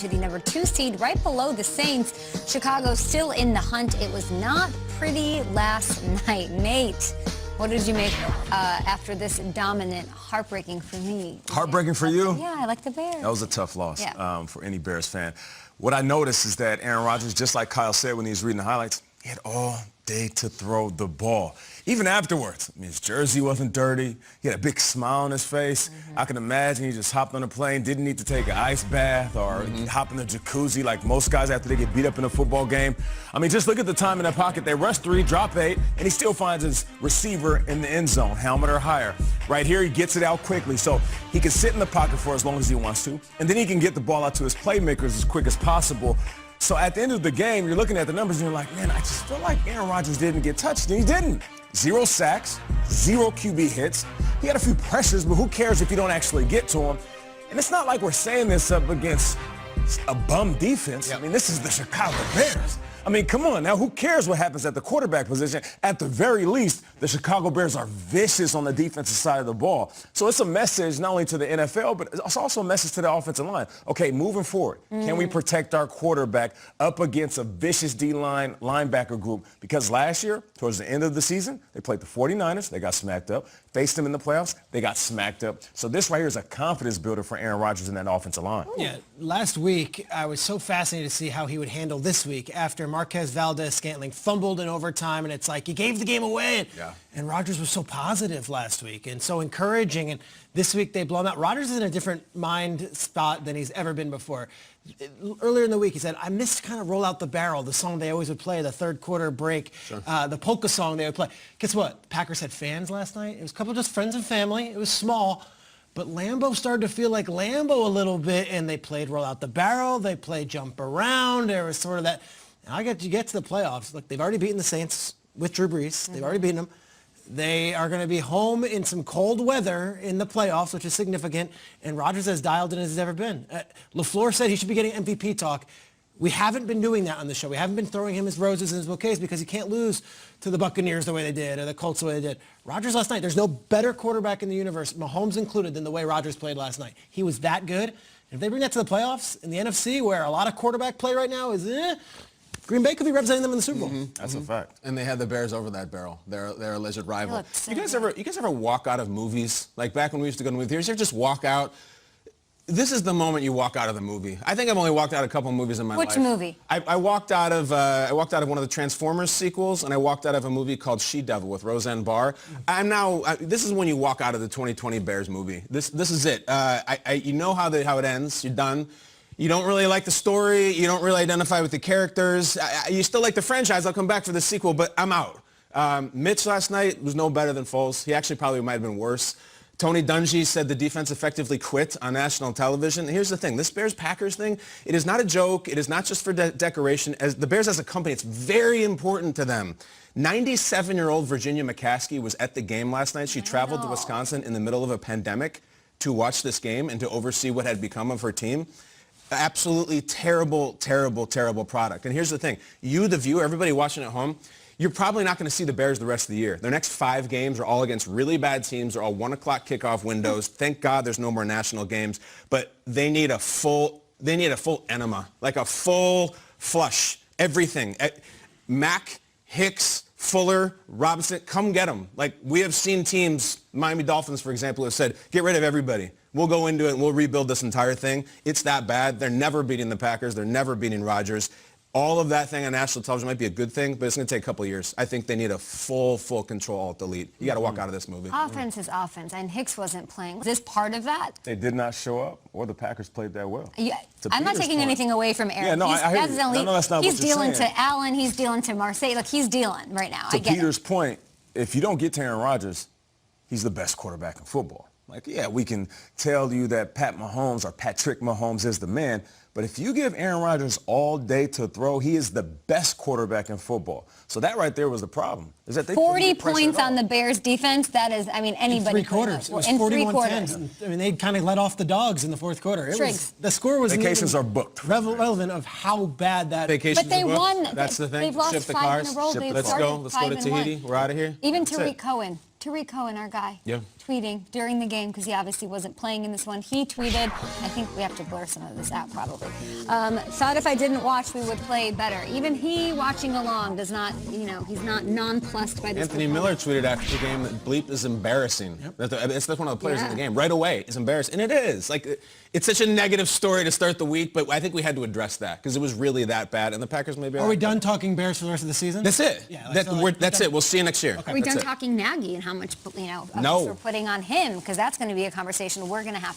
to the number 2 seed right below the Saints. Chicago still in the hunt. It was not pretty last night. Nate, what did you make after this dominant, heartbreaking for me? Heartbreaking for you? Yeah, I like the Bears. That was a tough loss for any Bears fan. What I noticed is that Aaron Rodgers, just like Kyle said when he was reading the highlights, he had all day to throw the ball. Even afterwards, I mean, his jersey wasn't dirty. He had a big smile on his face. I can imagine he just hopped on a plane, didn't need to take an ice bath or hop in the jacuzzi like most guys after they get beat up in a football game. I mean, just look at the time in that pocket. They rush 3, drop 8, and he still finds his receiver in the end zone, helmet or higher. Right here, he gets it out quickly, so he can sit in the pocket for as long as he wants to, and then he can get the ball out to his playmakers as quick as possible. So at the end of the game, you're looking at the numbers and you're like, man, I just feel like Aaron Rodgers didn't get touched, and he didn't. 0 sacks, 0 QB hits. He had a few pressures, but who cares if you don't actually get to him? And it's not like we're saying this up against a bum defense. I mean, this is the Chicago Bears. I mean, come on now, who cares what happens at the quarterback position? At the very least, the Chicago Bears are vicious on the defensive side of the ball. So it's a message not only to the NFL, but it's also a message to the offensive line. Okay, moving forward, can we protect our quarterback up against a vicious D-line linebacker group? Because last year, towards the end of the season, they played the 49ers. They got smacked up. Faced them in the playoffs. They got smacked up. So this right here is a confidence builder for Aaron Rodgers in that offensive line. Yeah, last week, I was so fascinated to see how he would handle this week after Marquez Valdez-Scantling fumbled in overtime, and it's like he gave the game away. And Rodgers was so positive last week and so encouraging, and this week they blow him out. Rodgers is in a different mind spot than he's ever been before. Earlier in the week, he said, I missed kind of Roll Out the Barrel, the song they always would play, the third quarter break, the polka song they would play. Guess what? The Packers had fans last night. It was a couple of just friends and family. It was small. But Lambeau started to feel like Lambeau a little bit, and they played Roll Out the Barrel. They played Jump Around. There was sort of that. Now you get to the playoffs. Look, they've already beaten the Saints with Drew Brees. They've already beaten them. They are going to be home in some cold weather in the playoffs, which is significant, and Rodgers as dialed in as he's ever been. LaFleur said he should be getting MVP talk. We haven't been doing that on the show. We haven't been throwing him his roses and his bouquets because he can't lose to the Buccaneers the way they did or the Colts the way they did. Rodgers last night, there's no better quarterback in the universe, Mahomes included, than the way Rodgers played last night. He was that good. And if they bring that to the playoffs in the NFC, where a lot of quarterback play right now is Green Bay could be representing them in the Super Bowl. That's a fact. And they had the Bears over that barrel. They're a alleged rival. So You guys ever walk out of movies? Like back when we used to go to movie theaters, you ever just walk out? This is the moment you walk out of the movie. I think I've only walked out of a couple of movies in my life. Which movie? I walked out of one of the Transformers sequels, and I walked out of a movie called She-Devil with Roseanne Barr. This is when you walk out of the 2020 Bears movie. This is it. You know how it ends. You're done. You don't really like the story. You don't really identify with the characters. You still like the franchise. I'll come back for the sequel, but I'm out. Mitch last night was no better than Foles. He actually probably might have been worse. Tony Dungy said the defense effectively quit on national television. And here's the thing. This Bears-Packers thing, it is not a joke. It is not just for decoration. As the Bears as a company, it's very important to them. 97-year-old Virginia McCaskey was at the game last night. She traveled to Wisconsin in the middle of a pandemic to watch this game and to oversee what had become of her team. Absolutely terrible, terrible, terrible product. And here's the thing. You, the viewer, everybody watching at home, you're probably not going to see the Bears the rest of the year. Their next 5 games are all against really bad teams. They're all 1 o'clock kickoff windows. Thank God there's no more national games. But they need a full enema, like a full flush, everything. Mack, Hicks, Fuller, Robinson, come get them. Like, we have seen teams, Miami Dolphins, for example, have said, get rid of everybody. We'll go into it and we'll rebuild this entire thing. It's that bad. They're never beating the Packers. They're never beating Rodgers. All of that thing on national television might be a good thing, but it's going to take a couple of years. I think they need a full control alt-delete. You got to walk out of this movie. Offense is offense, and Hicks wasn't playing. Was this part of that? They did not show up, or the Packers played that well. Yeah, I'm not taking anything away from Aaron. Yeah, no, I hear you. No, that's not he's what you're dealing saying. to Allen. He's dealing to Marseille. Look, he's dealing right now. To Peter's point, if you don't get to Aaron Rodgers, he's the best quarterback in football. Like, yeah, we can tell you that Pat Mahomes or Patrick Mahomes is the man, but if you give Aaron Rodgers all day to throw, he is the best quarterback in football. So that right there was the problem. Is that they 40 points on the Bears defense. That is, I mean, anybody. In 3 quarters. It was in 41-10. I mean, they kind of let off the dogs in the 4th quarter. The score was vacations are booked. Relevant of how bad that. Vacations but they are booked. won. That's the thing. They've lost Ship the 5 cars. in a row. Let's go to Tahiti. We're out of here. Even Tariq Cohen, our guy. Yeah. tweeting during the game, because he obviously wasn't playing in this one. He tweeted, I think we have to blur some of this out probably, thought if I didn't watch, we would play better. Even he, watching along, does not, he's not nonplussed by this. Anthony Miller tweeted after the game that Bleep is embarrassing. Yep. That's one of the players in the game. Right away, is embarrassing. And it is. Like, it's such a negative story to start the week, but I think we had to address that because it was really that bad. And the Packers maybe are we done talking Bears for the rest of the season? That's it. Yeah, that's it. We'll see you next year. Okay. Are we done talking Nagy and how much, we're putting on him? Because that's going to be a conversation we're going to have